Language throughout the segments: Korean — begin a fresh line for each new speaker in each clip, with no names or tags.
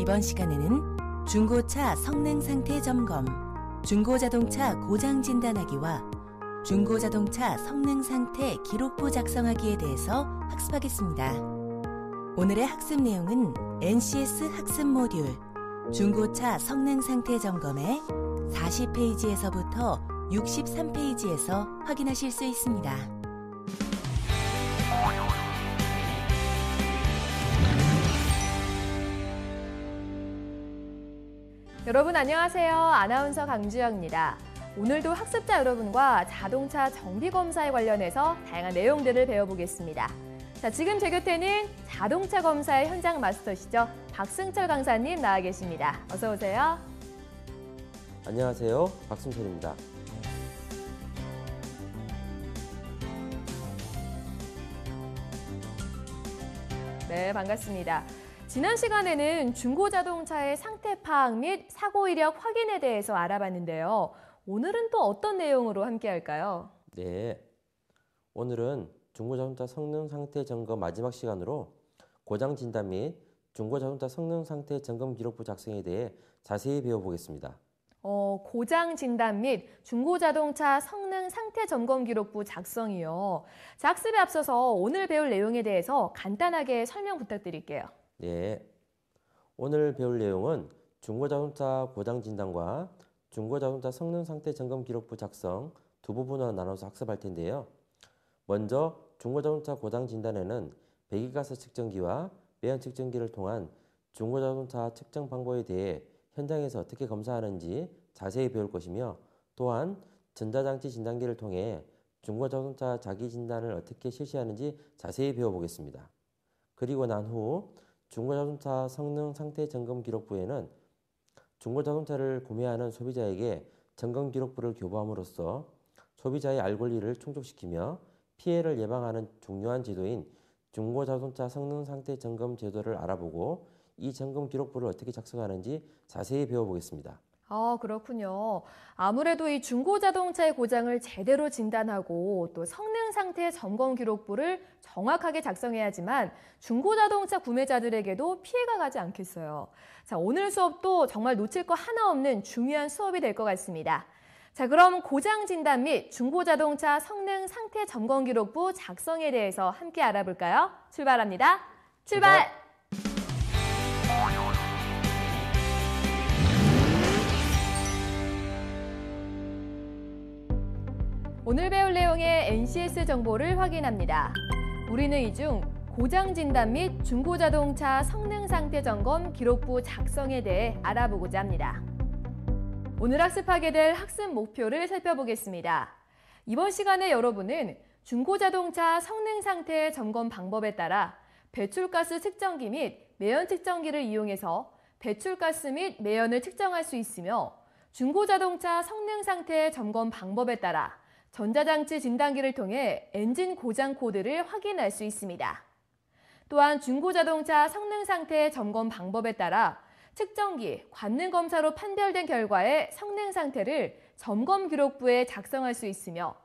이번 시간에는 중고차 성능 상태 점검, 중고자동차 고장 진단하기와 중고자동차 성능 상태 기록부 작성하기에 대해서 학습하겠습니다. 오늘의 학습 내용은 NCS 학습 모듈 중고차 성능 상태 점검의 40페이지에서부터 63페이지에서 확인하실 수 있습니다.
여러분 안녕하세요. 아나운서 강주영입니다. 오늘도 학습자 여러분과 자동차 정비검사에 관련해서 다양한 내용들을 배워보겠습니다. 자, 지금 제 곁에는 자동차 검사의 현장 마스터시죠. 박승철 강사님 나와 계십니다. 어서 오세요.
안녕하세요. 박승철입니다.
네, 반갑습니다. 지난 시간에는 중고자동차의 상태 파악 및 사고 이력 확인에 대해서 알아봤는데요. 오늘은 또 어떤 내용으로 함께 할까요?
네, 오늘은 중고자동차 성능 상태 점검 마지막 시간으로 고장 진단 및 중고자동차 성능 상태 점검 기록부 작성에 대해 자세히 배워보겠습니다.
고장 진단 및 중고자동차 성능 상태 점검 기록부 작성이요. 자, 학습에 앞서서 오늘 배울 내용에 대해서 간단하게 설명 부탁드릴게요.
네, 오늘 배울 내용은 중고자동차 고장 진단과 중고자동차 성능 상태 점검 기록부 작성 두 부분으로 나눠서 학습할 텐데요. 먼저 중고자동차 고장 진단에는 배기가스 측정기와 매연 측정기를 통한 중고자동차 측정 방법에 대해 현장에서 어떻게 검사하는지 자세히 배울 것이며, 또한 전자장치 진단기를 통해 중고자동차 자기 진단을 어떻게 실시하는지 자세히 배워보겠습니다. 그리고 난 후 중고자동차 성능 상태 점검 기록부에는 중고자동차를 구매하는 소비자에게 점검 기록부를 교부함으로써 소비자의 알 권리를 충족시키며 피해를 예방하는 중요한 제도인 중고자동차 성능 상태 점검 제도를 알아보고 이 점검 기록부를 어떻게 작성하는지 자세히 배워보겠습니다.
그렇군요. 아무래도 이 중고자동차의 고장을 제대로 진단하고 또 성능 상태 점검 기록부를 정확하게 작성해야지만 중고자동차 구매자들에게도 피해가 가지 않겠어요. 자, 오늘 수업도 정말 놓칠 거 하나 없는 중요한 수업이 될 것 같습니다. 자, 그럼 고장 진단 및 중고자동차 성능 상태 점검 기록부 작성에 대해서 함께 알아볼까요? 출발합니다. 출발! 오늘 배울 내용의 NCS 정보를 확인합니다. 우리는 이 중 고장 진단 및 중고자동차 성능 상태 점검 기록부 작성에 대해 알아보고자 합니다. 오늘 학습하게 될 학습 목표를 살펴보겠습니다. 이번 시간에 여러분은 중고자동차 성능 상태 점검 방법에 따라 배출가스 측정기 및 매연 측정기를 이용해서 배출가스 및 매연을 측정할 수 있으며, 중고자동차 성능 상태 점검 방법에 따라 전자장치 진단기를 통해 엔진 고장 코드를 확인할 수 있습니다. 또한 중고자동차 성능 상태 점검 방법에 따라 측정기, 관능 검사로 판별된 결과의 성능 상태를 점검 기록부에 작성할 수 있으며,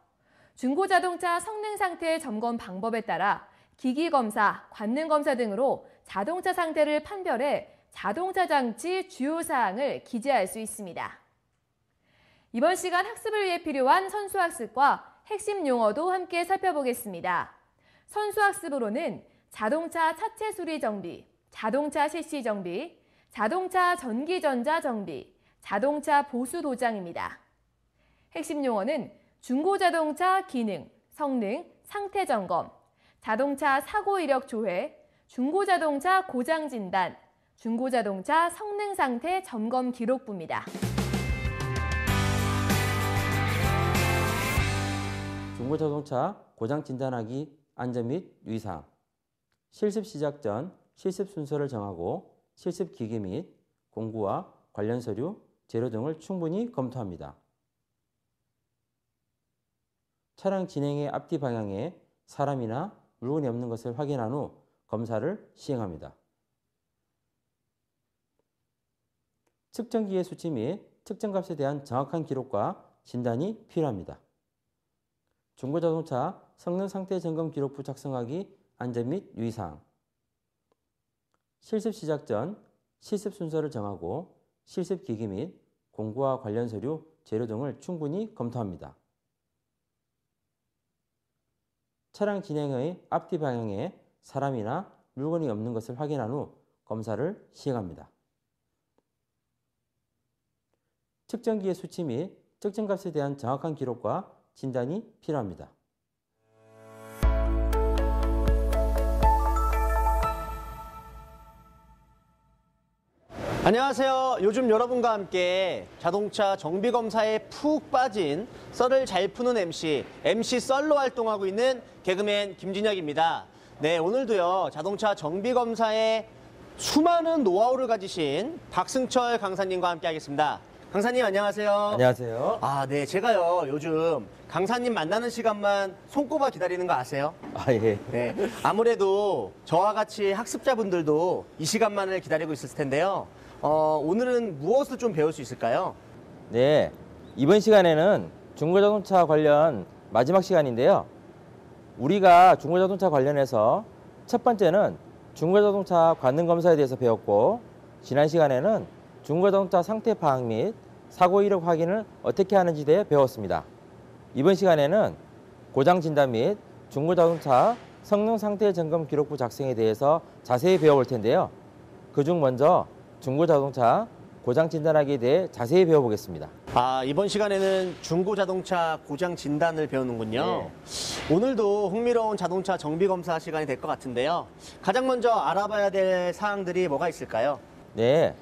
중고자동차 성능 상태 점검 방법에 따라 기기 검사, 관능 검사 등으로 자동차 상태를 판별해 자동차 장치 주요 사항을 기재할 수 있습니다. 이번 시간 학습을 위해 필요한 선수학습과 핵심 용어도 함께 살펴보겠습니다. 선수학습으로는 자동차 차체 수리 정비, 자동차 CC 정비, 자동차 전기전자 정비, 자동차 보수 도장입니다. 핵심 용어는 중고자동차 기능, 성능, 상태 점검, 자동차 사고 이력 조회, 중고자동차 고장 진단, 중고자동차 성능 상태 점검 기록부입니다.
중고자동차 고장 진단하기 안전 및 유의사항. 실습 시작 전 실습 순서를 정하고 실습 기기 및 공구와 관련 서류, 재료 등을 충분히 검토합니다. 차량 진행의 앞뒤 방향에 사람이나 물건이 없는 것을 확인한 후 검사를 시행합니다. 측정기의 수치 및 측정값에 대한 정확한 기록과 진단이 필요합니다. 중고자동차 성능 상태 점검 기록부 작성하기 안전 및 유의사항. 실습 시작 전 실습 순서를 정하고 실습 기기 및 공구와 관련 서류, 재료 등을 충분히 검토합니다. 차량 진행의 앞뒤 방향에 사람이나 물건이 없는 것을 확인한 후 검사를 시행합니다. 측정기의 수치 및 측정값에 대한 정확한 기록과 진단이 필요합니다.
안녕하세요. 요즘 여러분과 함께 자동차 정비검사에 푹 빠진 썰을 잘 푸는 MC 썰로 활동하고 있는 개그맨 김진혁입니다. 네, 오늘도요, 자동차 정비검사에 수많은 노하우를 가지신 박승철 강사님과 함께 하겠습니다. 강사님, 안녕하세요.
안녕하세요.
네, 제가요, 요즘 강사님 만나는 시간만 손꼽아 기다리는 거 아세요?
예.
네, 아무래도 저와 같이 학습자분들도 이 시간만을 기다리고 있을 텐데요. 오늘은 무엇을 좀 배울 수 있을까요?
네, 이번 시간에는 중고자동차 관련 마지막 시간인데요. 우리가 중고자동차 관련해서 첫 번째는 중고자동차 관능검사에 대해서 배웠고, 지난 시간에는 중고자동차 상태 파악 및 사고 이력 확인을 어떻게 하는지에 대해 배웠습니다. 이번 시간에는 고장 진단 및 중고자동차 성능 상태 점검 기록부 작성에 대해서 자세히 배워볼 텐데요. 그중 먼저 중고자동차 고장 진단하기에 대해 자세히 배워보겠습니다.
이번 시간에는 중고자동차 고장 진단을 배우는군요.
네.
오늘도 흥미로운 자동차 정비검사 시간이 될 것 같은데요. 가장 먼저 알아봐야 될 사항들이 뭐가 있을까요?
네,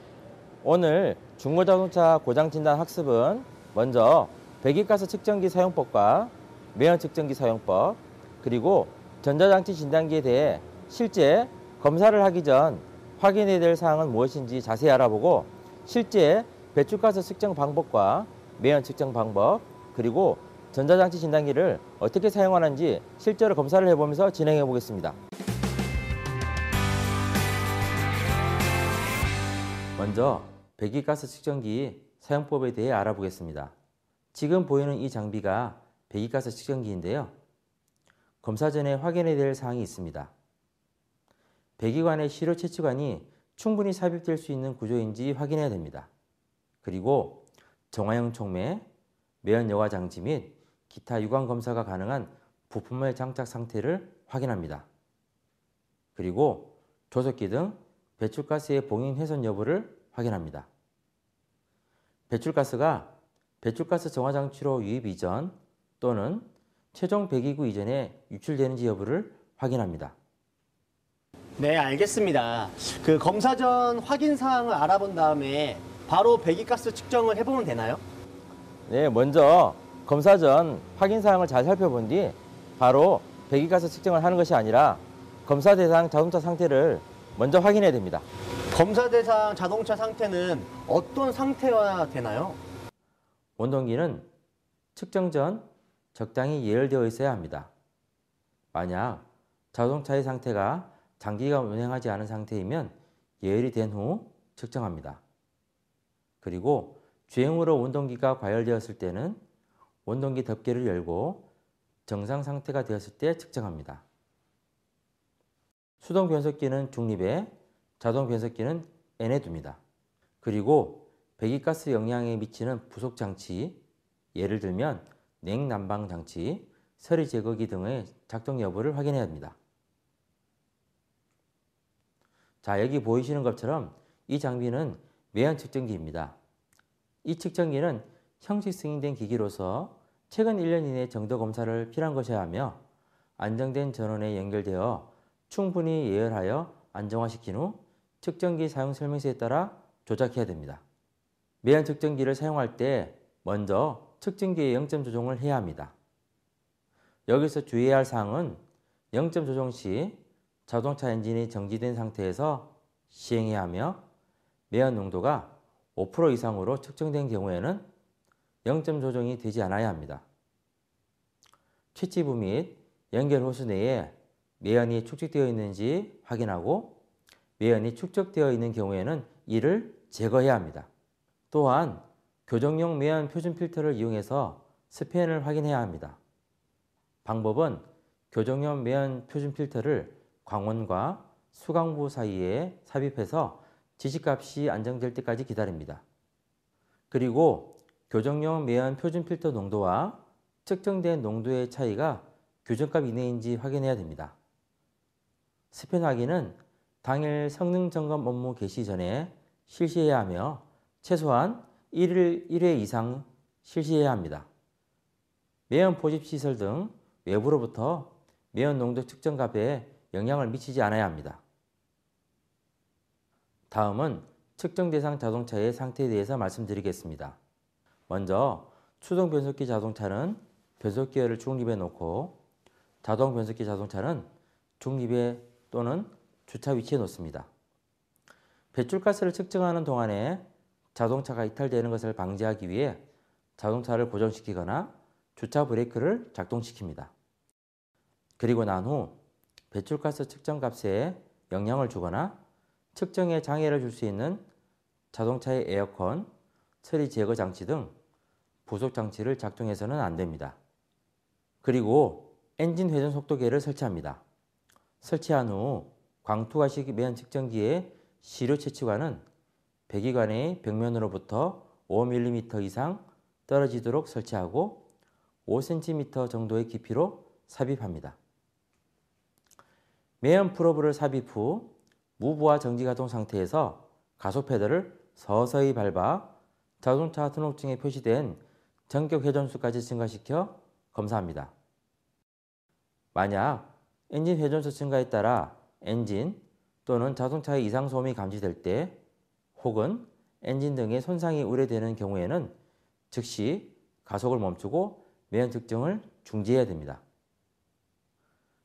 오늘 중고자동차 고장 진단 학습은 먼저 배기가스 측정기 사용법과 매연 측정기 사용법, 그리고 전자장치 진단기에 대해 실제 검사를 하기 전 확인해야 될 사항은 무엇인지 자세히 알아보고, 실제 배출가스 측정 방법과 매연 측정 방법, 그리고 전자장치 진단기를 어떻게 사용하는지 실제로 검사를 해보면서 진행해 보겠습니다. 먼저 배기가스 측정기 사용법에 대해 알아보겠습니다. 지금 보이는 이 장비가 배기가스 측정기인데요. 검사 전에 확인해야 될 사항이 있습니다. 배기관의 시료 채취관이 충분히 삽입될 수 있는 구조인지 확인해야 됩니다. 그리고 정화형 촉매, 매연 여과 장치 및 기타 유관 검사가 가능한 부품의 장착 상태를 확인합니다. 그리고 조속기 등 배출가스의 봉인 훼손 여부를 확인합니다. 배출가스가 배출가스 정화 장치로 유입 이전 또는 최종 배기구 이전에 유출되는지 여부를 확인합니다.
네, 알겠습니다. 그 검사 전 확인 사항을 알아본 다음에 바로 배기가스 측정을 해보면 되나요?
네, 먼저 검사 전 확인 사항을 잘 살펴본 뒤 바로 배기가스 측정을 하는 것이 아니라 검사 대상 자동차 상태를 먼저 확인해야 됩니다.
검사 대상 자동차 상태는 어떤 상태여야 되나요?
원동기는 측정 전 적당히 예열되어 있어야 합니다. 만약 자동차의 상태가 장기간 운행하지 않은 상태이면 예열이 된 후 측정합니다. 그리고 주행으로 원동기가 과열되었을 때는 원동기 덮개를 열고 정상 상태가 되었을 때 측정합니다. 수동 변속기는 중립에, 자동 변속기는 N에 둡니다. 그리고 배기가스 영향에 미치는 부속 장치, 예를 들면 냉난방 장치, 서리 제거기 등의 작동 여부를 확인해야 합니다. 자, 여기 보이시는 것처럼 이 장비는 매연 측정기입니다. 이 측정기는 형식 승인된 기기로서 최근 1년 이내 정도 검사를 필요한 것이어야 하며 안정된 전원에 연결되어 충분히 예열하여 안정화시킨 후 측정기 사용 설명서에 따라 조작해야 됩니다. 매연 측정기를 사용할 때 먼저 측정기의 0점 조정을 해야 합니다. 여기서 주의해야 할 사항은 0점 조정 시 자동차 엔진이 정지된 상태에서 시행해야 하며 매연 농도가 5% 이상으로 측정된 경우에는 0점 조정이 되지 않아야 합니다. 채취부 및 연결 호스 내에 매연이 축적되어 있는지 확인하고 매연이 축적되어 있는 경우에는 이를 제거해야 합니다. 또한 교정용 매연 표준 필터를 이용해서 스팬을 확인해야 합니다. 방법은 교정용 매연 표준 필터를 광원과 수강부 사이에 삽입해서 지시값이 안정될 때까지 기다립니다. 그리고 교정용 매연 표준 필터 농도와 측정된 농도의 차이가 규정값 이내인지 확인해야 됩니다. 스팬 확인은 당일 성능 점검 업무 개시 전에 실시해야 하며 최소한 1일 1회 이상 실시해야 합니다. 매연 포집 시설 등 외부로부터 매연 농도 측정값에 영향을 미치지 않아야 합니다. 다음은 측정 대상 자동차의 상태에 대해서 말씀드리겠습니다. 먼저 수동 변속기 자동차는 변속기어를 중립에 놓고 자동 변속기 자동차는 중립에 또는 주차 위치에 놓습니다. 배출가스를 측정하는 동안에 자동차가 이탈되는 것을 방지하기 위해 자동차를 고정시키거나 주차 브레이크를 작동시킵니다. 그리고 난 후 배출가스 측정값에 영향을 주거나 측정에 장애를 줄 수 있는 자동차의 에어컨, 처리 제거 장치 등 부속 장치를 작동해서는 안 됩니다. 그리고 엔진 회전 속도계를 설치합니다. 설치한 후 광투가식 매연 측정기의 시료 채취관은 배기관의 벽면으로부터 5mm 이상 떨어지도록 설치하고 5cm 정도의 깊이로 삽입합니다. 매연 프로브를 삽입 후 무브와 정지 가동 상태에서 가속 페달을 서서히 밟아 자동차 등록증에 표시된 전격 회전수까지 증가시켜 검사합니다. 만약 엔진 회전수 증가에 따라 엔진 또는 자동차의 이상 소음이 감지될 때 혹은 엔진 등의 손상이 우려되는 경우에는 즉시 가속을 멈추고 매연 측정을 중지해야 됩니다.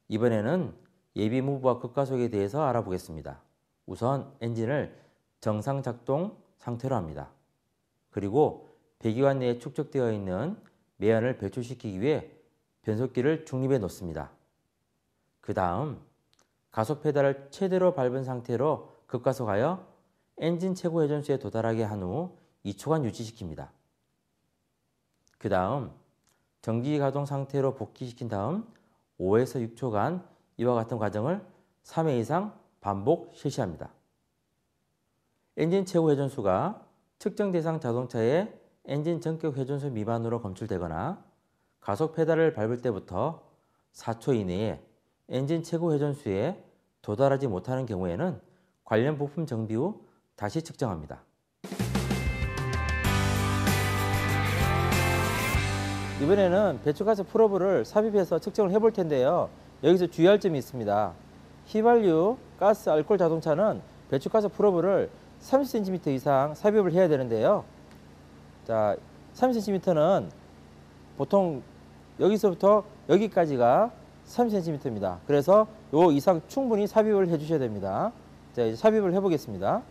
이번에는 예비 무브와 급가속에 대해서 알아보겠습니다. 우선 엔진을 정상 작동 상태로 합니다. 그리고 배기관 내에 축적되어 있는 매연을 배출시키기 위해 변속기를 중립에 놓습니다. 그 다음 가속 페달을 최대로 밟은 상태로 급가속하여 엔진 최고 회전수에 도달하게 한 후 2초간 유지시킵니다. 그 다음 정지 가동 상태로 복귀시킨 다음 5에서 6초간 이와 같은 과정을 3회 이상 반복 실시합니다. 엔진 최고 회전수가 측정 대상 자동차의 엔진 전격 회전수 미만으로 검출되거나 가속 페달을 밟을 때부터 4초 이내에 엔진 최고 회전수에 도달하지 못하는 경우에는 관련 부품 정비 후 다시 측정합니다. 이번에는 배출가스 프로브를 삽입해서 측정을 해볼 텐데요. 여기서 주의할 점이 있습니다. 휘발유, 가스, 알코올 자동차는 배출가스 프로브를 30cm 이상 삽입을 해야 되는데요. 자, 30cm는 보통 여기서부터 여기까지가 30cm입니다. 그래서 요 이상 충분히 삽입을 해 주셔야 됩니다. 자, 이제 삽입을 해 보겠습니다.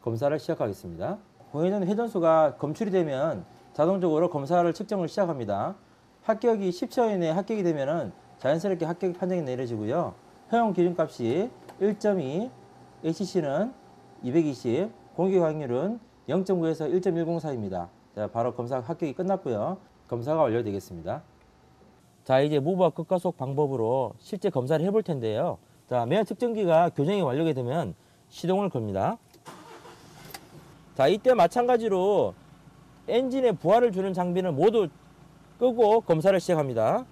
검사를 시작하겠습니다. 공회전 회전수가 검출이 되면 자동적으로 검사를 측정을 시작합니다. 합격이 10초 이내에 합격이 되면 자연스럽게 합격 판정이 내려지고요. 허용 기준값이 1.2, ACC는 220, 공기 확률은 0.9에서 1.104입니다. 자, 바로 검사 합격이 끝났고요. 검사가 완료되겠습니다. 자, 이제 무브와 급가속 방법으로 실제 검사를 해볼 텐데요. 자, 매연 측정기가 교정이 완료가 되면 시동을 겁니다. 자, 이때 마찬가지로 엔진에 부하를 주는 장비는 모두 끄고 검사를 시작합니다.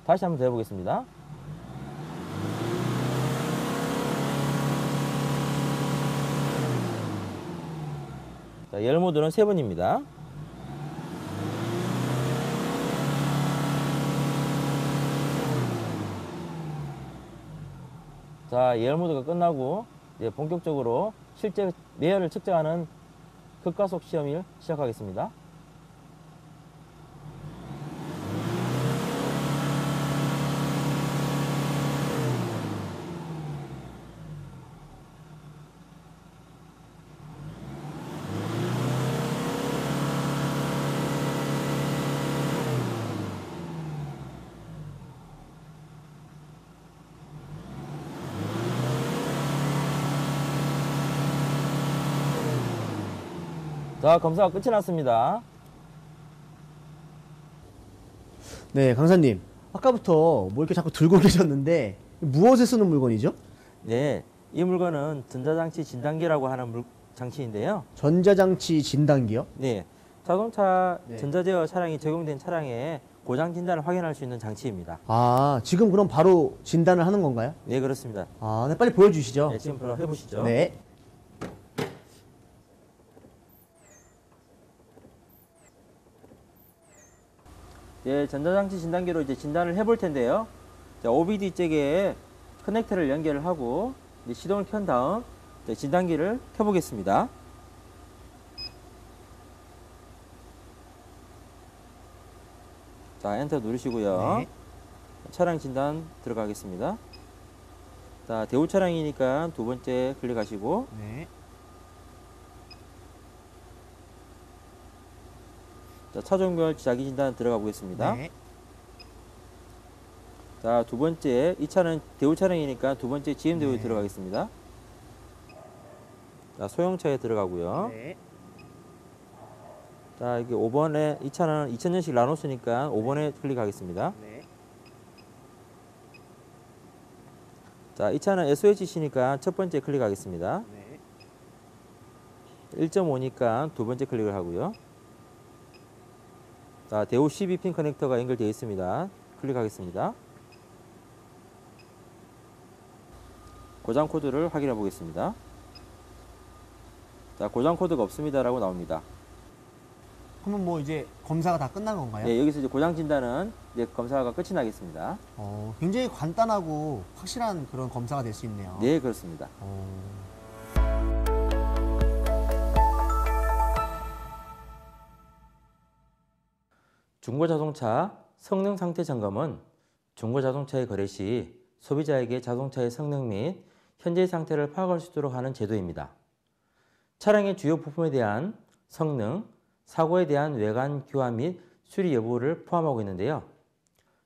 다시 한번 더 해보겠습니다. 자, 열 모드는 3번입니다. 자, 열 모드가 끝나고 이제 본격적으로 실제 매연을 측정하는 급가속 시험을 시작하겠습니다. 자, 검사가 끝이 났습니다.
네, 강사님. 아까부터 뭐 이렇게 자꾸 들고 계셨는데 무엇에 쓰는 물건이죠?
네, 이 물건은 전자장치 진단기라고 하는 장치인데요.
전자장치 진단기요?
네, 자동차
네.
전자제어 차량이 적용된 차량의 고장 진단을 확인할 수 있는 장치입니다.
아, 지금 그럼 바로 진단을 하는 건가요?
네, 그렇습니다.
아, 네, 빨리 보여주시죠.
네, 지금 바로 해보시죠.
네.
네, 전자장치 진단기로 이제 진단을 해볼 텐데요. 자, OBD 잭에 커넥터를 연결을 하고 이제 시동을 켠 다음 이제 진단기를 켜보겠습니다. 자, 엔터 누르시고요.
네.
차량 진단 들어가겠습니다. 자, 대우 차량이니까 두 번째 클릭하시고
네.
자, 차종별 자기 진단 들어가 보겠습니다.
네.
자, 두 번째, 이 차는 대우 차량이니까 두 번째 GM 대우에
네.
들어가겠습니다. 자, 소형차에 들어가고요.
네.
자, 이게 5번에, 이 차는 2000년식 라노스니까 5번에 클릭하겠습니다.
네.
자, 이 차는 SOHC니까 첫 번째 클릭하겠습니다.
네.
1.5니까 두 번째 클릭을 하고요. 자, 대우 12핀 커넥터가 연결되어 있습니다. 클릭하겠습니다. 고장 코드를 확인해 보겠습니다. 자, 고장 코드가 없습니다라고 나옵니다.
그러면 뭐 이제 검사가 다 끝난 건가요?
네, 여기서 이제 고장 진단은 이제 검사가 끝이 나겠습니다.
굉장히 간단하고 확실한 그런 검사가 될 수 있네요.
네, 그렇습니다. 중고자동차 성능 상태 점검은 중고자동차의 거래 시 소비자에게 자동차의 성능 및 현재 상태를 파악할 수 있도록 하는 제도입니다. 차량의 주요 부품에 대한 성능, 사고에 대한 외관 교환 및 수리 여부를 포함하고 있는데요.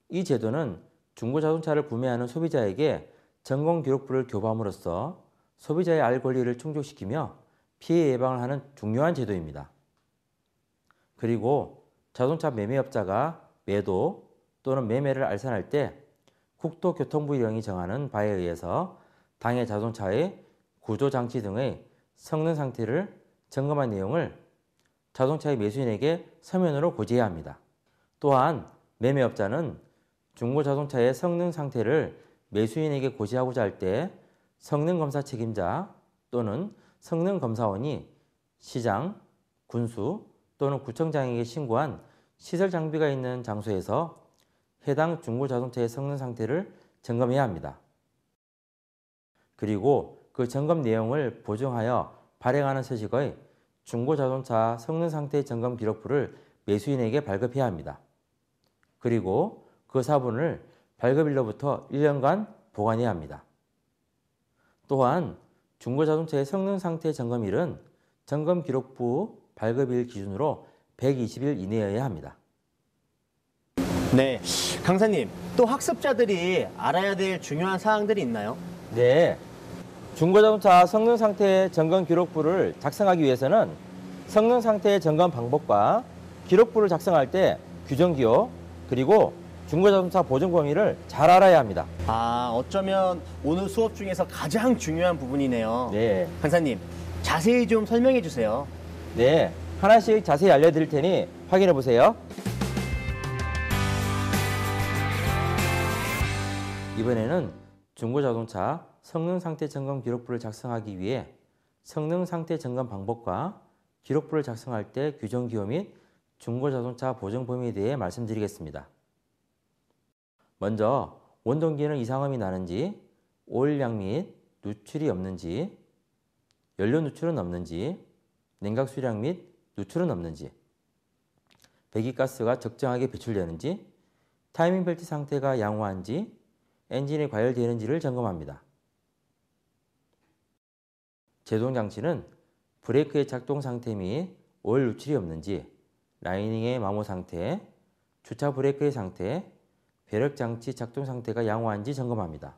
이 제도는 중고자동차를 구매하는 소비자에게 점검 기록부를 교부함으로써 소비자의 알 권리를 충족시키며 피해 예방을 하는 중요한 제도입니다. 그리고 자동차 매매업자가 매도 또는 매매를 알선할 때 국토교통부령이 정하는 바에 의해서 당해 자동차의 구조장치 등의 성능 상태를 점검한 내용을 자동차의 매수인에게 서면으로 고지해야 합니다. 또한 매매업자는 중고자동차의 성능 상태를 매수인에게 고지하고자 할 때 성능검사 책임자 또는 성능검사원이 시장, 군수 또는 구청장에게 신고한 시설 장비가 있는 장소에서 해당 중고자동차의 성능 상태를 점검해야 합니다. 그리고 그 점검 내용을 보정하여 발행하는 서식의 중고자동차 성능 상태 점검 기록부를 매수인에게 발급해야 합니다. 그리고 그 사본을 발급일로부터 1년간 보관해야 합니다. 또한 중고자동차의 성능 상태 점검일은 점검 기록부 발급일 기준으로 120일 이내여야 합니다.
네. 강사님, 또 학습자들이 알아야 될 중요한 사항들이 있나요?
네. 중고자동차 성능 상태 점검 기록부를 작성하기 위해서는 성능 상태 점검 방법과 기록부를 작성할 때 규정기호 그리고 중고자동차 보증 범위를 잘 알아야 합니다.
어쩌면 오늘 수업 중에서 가장 중요한 부분이네요.
네.
강사님, 자세히 좀 설명해 주세요.
네. 하나씩 자세히 알려드릴 테니 확인해 보세요. 이번에는 중고자동차 성능 상태 점검 기록부를 작성하기 위해 성능 상태 점검 방법과 기록부를 작성할 때 규정 기호 및 중고자동차 보증 범위에 대해 말씀드리겠습니다. 먼저 원동기에는 이상음이 나는지, 오일량 및 누출이 없는지, 연료 누출은 없는지, 냉각 수량 및 누출은 없는지, 배기가스가 적정하게 배출되는지, 타이밍 벨트 상태가 양호한지, 엔진이 과열되는지를 점검합니다. 제동장치는 브레이크의 작동 상태 및 오일 누출이 없는지, 라이닝의 마모 상태, 주차 브레이크의 상태, 배력장치 작동 상태가 양호한지 점검합니다.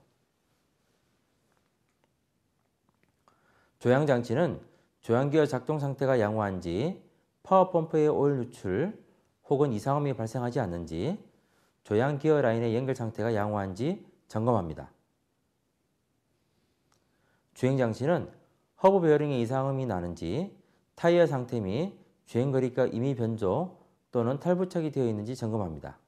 조향장치는 조향기어 작동 상태가 양호한지, 파워펌프의 오일 누출 혹은 이상음이 발생하지 않는지, 조향기어 라인의 연결 상태가 양호한지 점검합니다. 주행장치는 허브 베어링에 이상음이 나는지, 타이어 상태 및 주행거리가 임의 변조 또는 탈부착이 되어 있는지 점검합니다.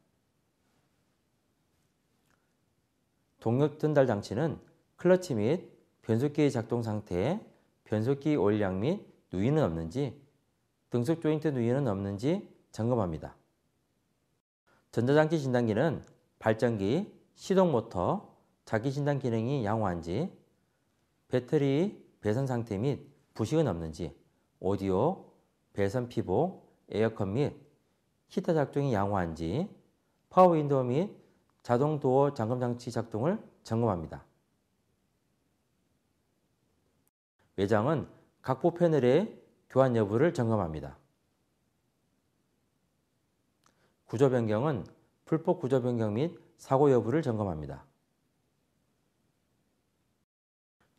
동력 전달 장치는 클러치 및 변속기의 작동 상태, 변속기 오일량 및 누이는 없는지, 등속 조인트 누이는 없는지 점검합니다. 전자장치 진단기는 발전기, 시동모터, 자기진단 기능이 양호한지, 배터리 배선 상태 및 부식은 없는지, 오디오, 배선 피복, 에어컨 및 히터 작동이 양호한지, 파워 윈도우 및 자동 도어 잠금 장치 작동을 점검합니다. 외장은 각부 패널의 교환 여부를 점검합니다. 구조 변경은 풀폭 구조 변경 및 사고 여부를 점검합니다.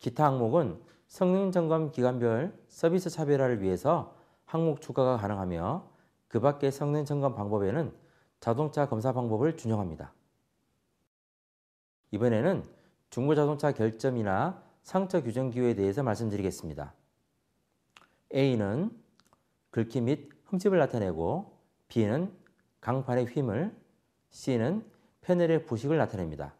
기타 항목은 성능 점검 기간별 서비스 차별화를 위해서 항목 추가가 가능하며 그 밖의 성능 점검 방법에는 자동차 검사 방법을 준용합니다. 이번에는 중고자동차 결점이나 상처 규정 기호에 대해서 말씀드리겠습니다. A는 긁힘 및 흠집을 나타내고, B는 강판의 휨을, C는 패널의 부식을 나타냅니다.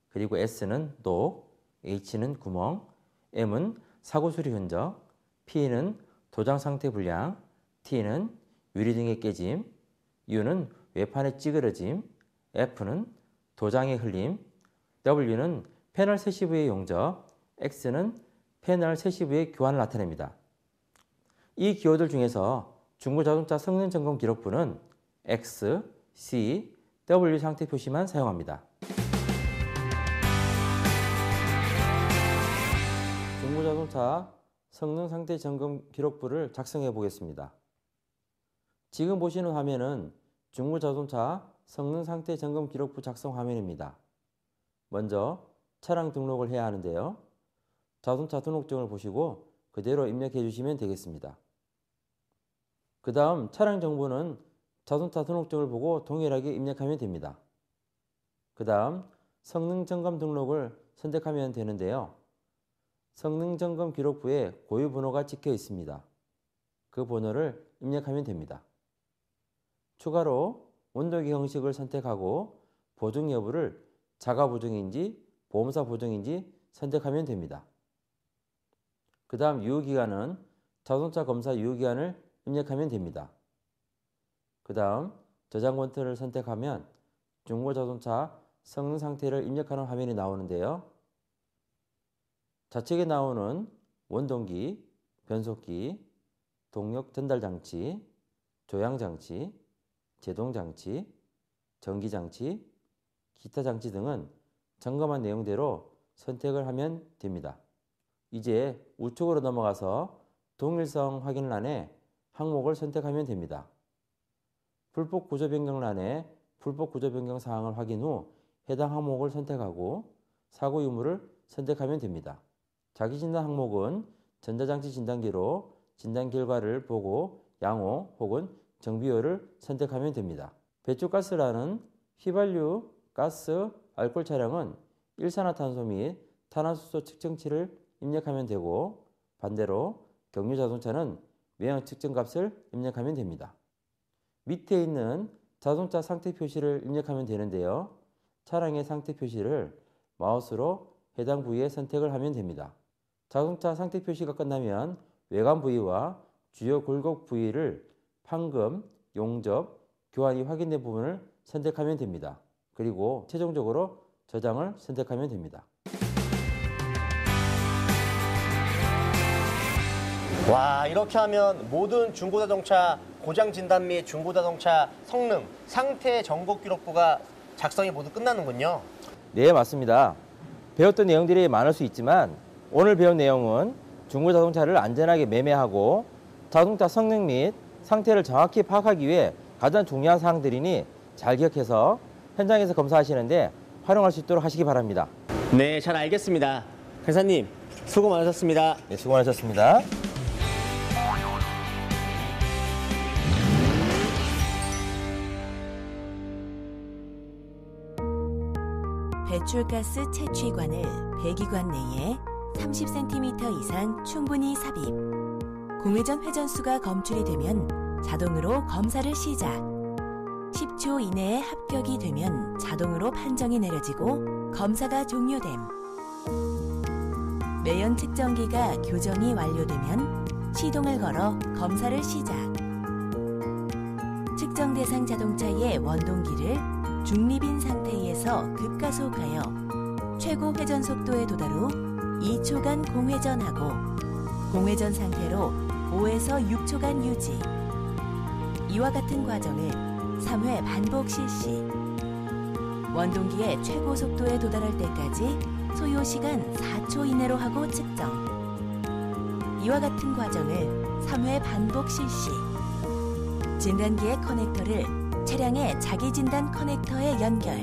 그리고 S는 녹, H는 구멍, M은 사고 수리 흔적, P는 도장 상태 불량, T는 유리 등의 깨짐, U는 외판의 찌그러짐, F는 도장의 흘림, W는 패널 세시부의 용접, X는 패널 세시부의 교환을 나타냅니다. 이 기호들 중에서 중고자동차 성능 점검 기록부는 X, C, W 상태 표시만 사용합니다. 중고자동차 성능 상태 점검 기록부를 작성해 보겠습니다. 지금 보시는 화면은 중고자동차 성능 상태 점검 기록부 작성 화면입니다. 먼저 차량 등록을 해야 하는데요. 자동차 등록증을 보시고 그대로 입력해 주시면 되겠습니다. 그 다음 차량 정보는 자동차 등록증을 보고 동일하게 입력하면 됩니다. 그 다음 성능 점검 등록을 선택하면 되는데요. 성능 점검 기록부에 고유 번호가 찍혀 있습니다. 그 번호를 입력하면 됩니다. 추가로 온도계 형식을 선택하고 보증 여부를 자가 보증인지 보험사 보증인지 선택하면 됩니다. 그 다음 유효기간은 자동차 검사 유효기간을 입력하면 됩니다. 그 다음 저장 권태를 선택하면 중고자동차 성능 상태를 입력하는 화면이 나오는데요. 좌측에 나오는 원동기, 변속기, 동력 전달 장치, 조향 장치, 제동 장치, 전기 장치, 기타 장치 등은 점검한 내용대로 선택을 하면 됩니다. 이제 우측으로 넘어가서 동일성 확인란에 항목을 선택하면 됩니다. 불법 구조 변경란에 불법 구조 변경 사항을 확인 후 해당 항목을 선택하고 사고 유무를 선택하면 됩니다. 자기진단 항목은 전자장치 진단기로 진단 결과를 보고 양호 혹은 정비호를 선택하면 됩니다. 배출가스란은 휘발유, 가스, 알코올 차량은 일산화탄소 및 탄화수소 측정치를 입력하면 되고, 반대로 경유 자동차는 외형 측정값을 입력하면 됩니다. 밑에 있는 자동차 상태 표시를 입력하면 되는데요. 차량의 상태 표시를 마우스로 해당 부위에 선택을 하면 됩니다. 자동차 상태 표시가 끝나면 외관 부위와 주요 굴곡 부위를 판금, 용접, 교환이 확인된 부분을 선택하면 됩니다. 그리고 최종적으로 저장을 선택하면 됩니다.
와, 이렇게 하면 모든 중고자동차 고장 진단 및 중고자동차 성능, 상태 정보 기록부가 작성이 모두 끝나는군요.
네, 맞습니다. 배웠던 내용들이 많을 수 있지만 오늘 배운 내용은 중고자동차를 안전하게 매매하고 자동차 성능 및 상태를 정확히 파악하기 위해 가장 중요한 사항들이니 잘 기억해서 현장에서 검사하시는데 활용할 수 있도록 하시기 바랍니다.
네, 잘 알겠습니다. 강사님, 수고 많으셨습니다.
네, 수고 많으셨습니다.
배출가스 채취관을 배기관 내에 30cm 이상 충분히 삽입. 공회전 회전수가 검출이 되면 자동으로 검사를 시작. 10초 이내에 합격이 되면 자동으로 판정이 내려지고 검사가 종료됨. 매연 측정기가 교정이 완료되면 시동을 걸어 검사를 시작. 측정 대상 자동차의 원동기를 중립인 상태에서 급가속하여 최고 회전 속도에 도달 후 2초간 공회전하고 공회전 상태로 5에서 6초간 유지. 이와 같은 과정을 3회 반복 실시. 원동기의 최고 속도에 도달할 때까지 소요 시간 4초 이내로 하고 측정. 이와 같은 과정을 3회 반복 실시. 진단기의 커넥터를 차량의 자기진단 커넥터에 연결.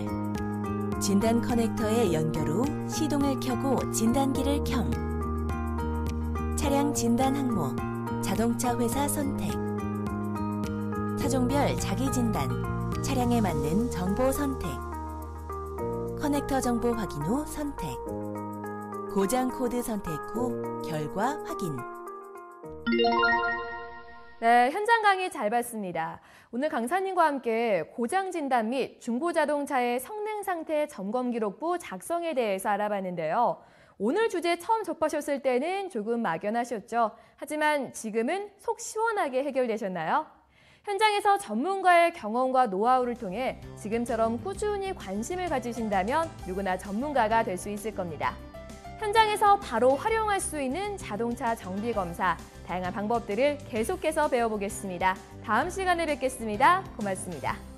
진단 커넥터에 연결 후 시동을 켜고 진단기를 켬. 차량 진단 항목, 자동차 회사 선택. 차종별 자기진단, 차량에 맞는 정보 선택. 커넥터 정보 확인 후 선택. 고장 코드 선택 후 결과 확인.
네, 현장 강의 잘 봤습니다. 오늘 강사님과 함께 고장 진단 및 중고자동차의 성능 상태 점검 기록부 작성에 대해서 알아봤는데요. 오늘 주제 처음 접하셨을 때는 조금 막연하셨죠. 하지만 지금은 속 시원하게 해결되셨나요? 현장에서 전문가의 경험과 노하우를 통해 지금처럼 꾸준히 관심을 가지신다면 누구나 전문가가 될 수 있을 겁니다. 현장에서 바로 활용할 수 있는 자동차 정비 검사, 다양한 방법들을 계속해서 배워보겠습니다. 다음 시간에 뵙겠습니다. 고맙습니다.